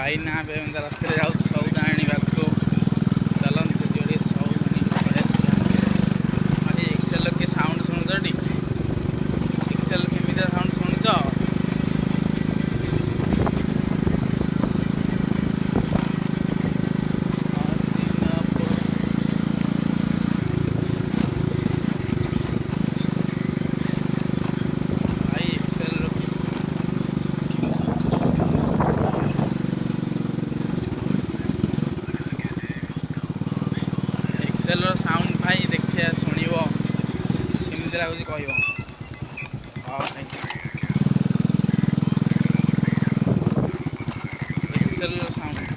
भाई ना रास्ते जाऊ सौदा आने को चलते जोड़े सौदा भाई एक्सेल के साउंड शुणुच एक्सेल केमी साउंड शुणुच एक्सेल साउंड भाई देखिए शुण केमी लगुच कह एक्सेल साउंड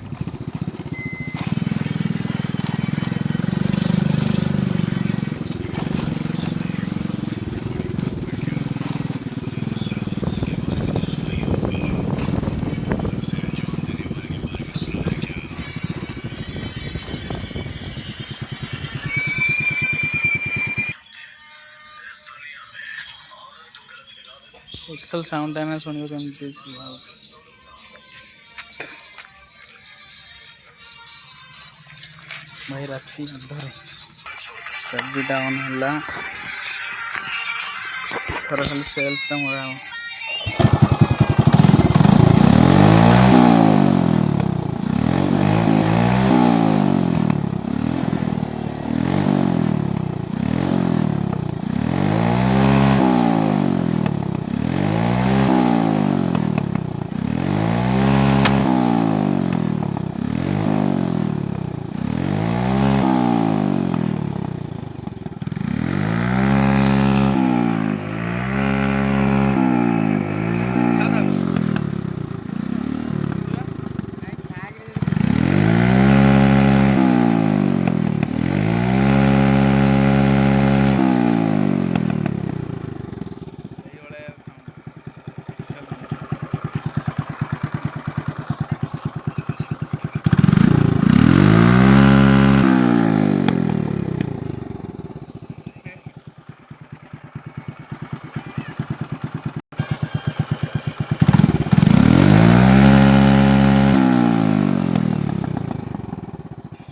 एक्सेल साउंड है शुणियो केमती भाई राति अधर चार्जिटा ऑन है थोड़ा खाली सेल्फ टा मरा